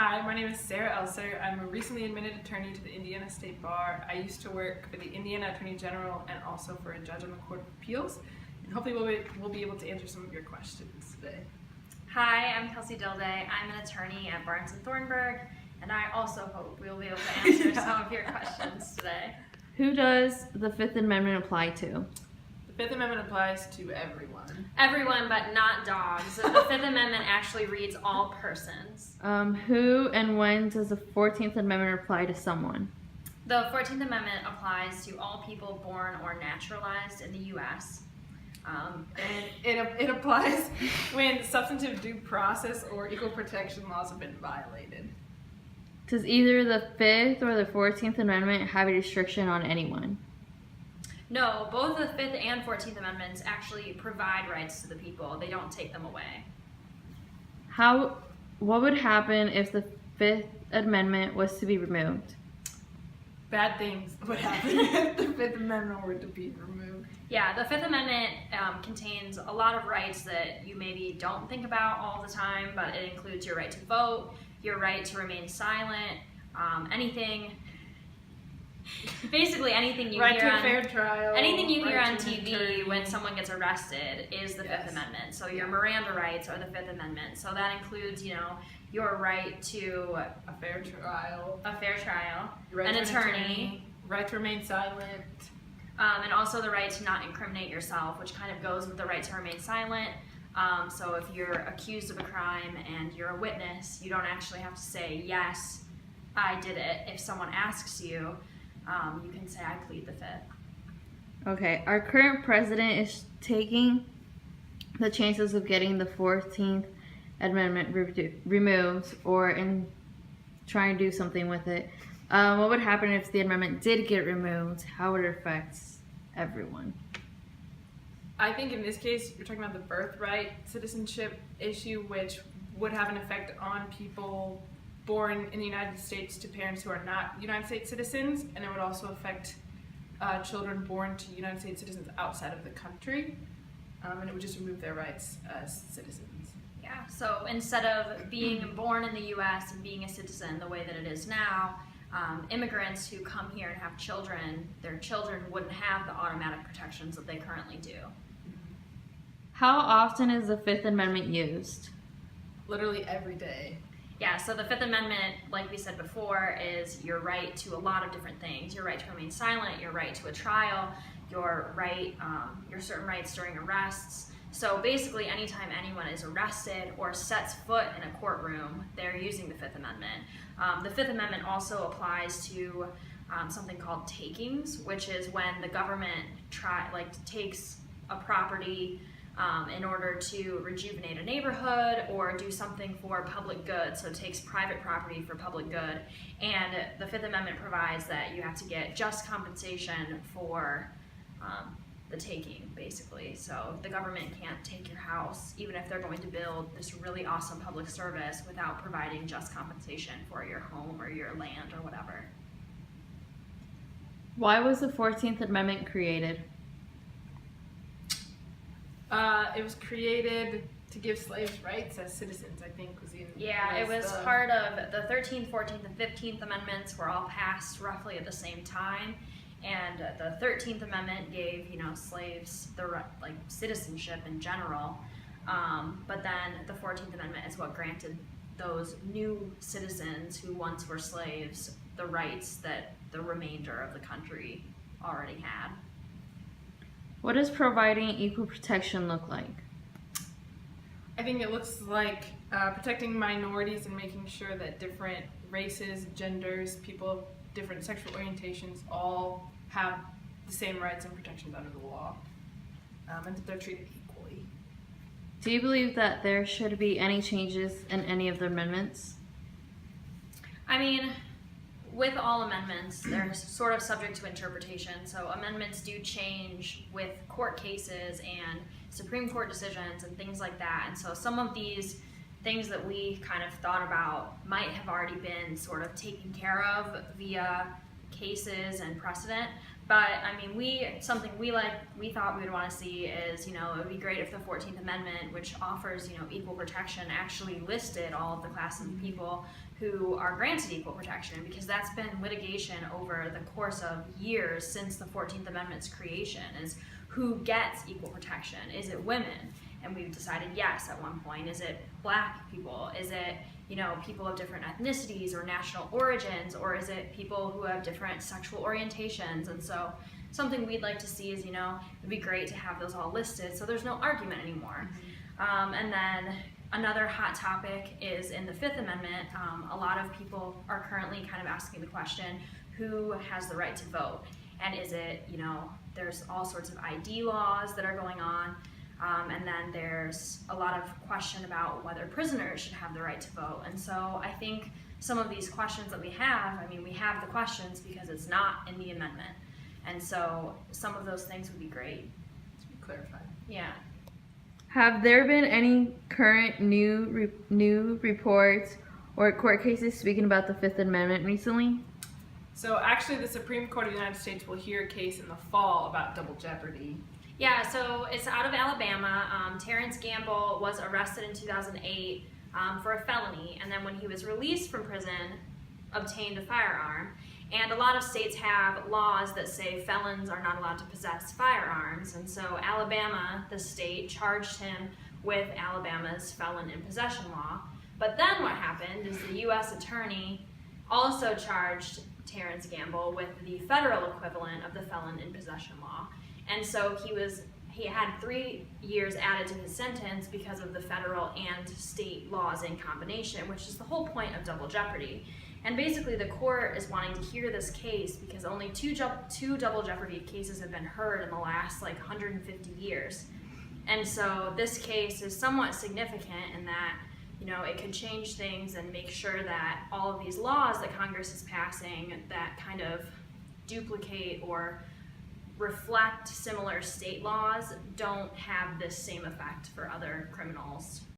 Hi, my name is Sarah Elser. I'm a recently admitted attorney to the Indiana State Bar. I used to work for the Indiana Attorney General and also for a judge on the Court of Appeals. And hopefully we'll be able to answer some of your questions today. Hi, I'm Kelsey Dilday. I'm an attorney at Barnes & Thornburg, and I also hope we'll be able to answer some of your questions today. Who does the Fifth Amendment apply to? The Fifth Amendment applies to everyone. Everyone, but not dogs. The Fifth Amendment actually reads all persons. Who and when does the 14th Amendment apply to someone? The 14th Amendment applies to all people born or naturalized in the U.S. And it applies when substantive due process or equal protection laws have been violated. Does either the 5th or the 14th Amendment have a restriction on anyone? No, both the 5th and 14th Amendments actually provide rights to the people. They don't take them away. What would happen if the 5th Amendment was to be removed? Bad things would happen if the Fifth Amendment were to be removed. Yeah, the Fifth Amendment contains a lot of rights that you maybe don't think about all the time, but it includes your right to vote, your right to remain silent, basically anything you Right hear to a on fair trial. anything you hear right on to an TV attorney. when someone gets arrested is the Fifth Yes. Amendment. So your Miranda rights are the Fifth Amendment. So that includes, your right to A fair trial. a fair trial, Right an to attorney. Right to remain silent. And also the right to not incriminate yourself, which kind of goes with the right to remain silent. So if you're accused of a crime and you're a witness, you don't actually have to say, yes, I did it. If someone asks you, you can say, I plead the Fifth. Okay, our current president is taking the chances of getting the 14th Amendment removed or in trying to do something with it. What would happen if the amendment did get removed? How would it affect everyone? I think in this case, you're talking about the birthright citizenship issue, which would have an effect on people born in the United States to parents who are not United States citizens, and it would also affect children born to United States citizens outside of the country, and it would just remove their rights as citizens. Yeah, so instead of being born in the U.S. and being a citizen the way that it is now, immigrants who come here and have children, their children wouldn't have the automatic protections that they currently do. How often is the Fifth Amendment used? Literally every day. Yeah, so the Fifth Amendment, like we said before, is your right to a lot of different things. Your right to remain silent, your right to a trial, your certain rights during arrests. So basically, anytime anyone is arrested or sets foot in a courtroom, they're using the Fifth Amendment. The Fifth Amendment also applies to something called takings, which is when the government takes a property in order to rejuvenate a neighborhood or do something for public good. So it takes private property for public good. And the Fifth Amendment provides that you have to get just compensation for the taking, basically. So the government can't take your house, even if they're going to build this really awesome public service, without providing just compensation for your home or your land or whatever. Why was the 14th Amendment created? It was created to give slaves rights as citizens, I think, It was part of the 13th, 14th, and 15th Amendments were all passed roughly at the same time. And the 13th Amendment gave, slaves the citizenship in general. But then the 14th Amendment is what granted those new citizens who once were slaves the rights that the remainder of the country already had. What does providing equal protection look like? I think it looks like protecting minorities and making sure that different races, genders, people of different sexual orientations all have the same rights and protections under the law, and that they're treated equally. Do you believe that there should be any changes in any of the amendments? I mean, with all amendments, they're sort of subject to interpretation. So amendments do change with court cases and Supreme Court decisions and things like that. And so some of these things that we kind of thought about might have already been sort of taken care of via cases and precedent. But I mean, something we thought we would want to see is, it would be great if the 14th Amendment, which offers, equal protection, actually listed all of the classes of people who are granted equal protection, because that's been litigation over the course of years since the 14th Amendment's creation, is who gets equal protection. Is it women? And we've decided yes at one point. Is it black people? Is it people of different ethnicities or national origins, or is it people who have different sexual orientations? And so something we'd like to see is, it'd be great to have those all listed so there's no argument anymore. And then another hot topic is in the Fifth Amendment. A lot of people are currently kind of asking the question, who has the right to vote? And is it, there's all sorts of ID laws that are going on. And then there's a lot of question about whether prisoners should have the right to vote. And so I think some of these questions that we have the questions because it's not in the amendment. And so some of those things would be great. To be clarified. Yeah. Have there been any current new reports or court cases speaking about the Fifth Amendment recently? So actually the Supreme Court of the United States will hear a case in the fall about double jeopardy. Yeah, so it's out of Alabama. Terrence Gamble was arrested in 2008 for a felony, and then when he was released from prison, obtained a firearm. And a lot of states have laws that say felons are not allowed to possess firearms, and so Alabama, the state, charged him with Alabama's felon in possession law. But then what happened is the U.S. attorney also charged Terrence Gamble with the federal equivalent of the felon in possession law. And so he had 3 years added to his sentence because of the federal and state laws in combination, which is the whole point of double jeopardy. And basically the court is wanting to hear this case because only two double jeopardy cases have been heard in the last 150 years. And so this case is somewhat significant in that, it could change things and make sure that all of these laws that Congress is passing that kind of duplicate or reflect similar state laws don't have this same effect for other criminals.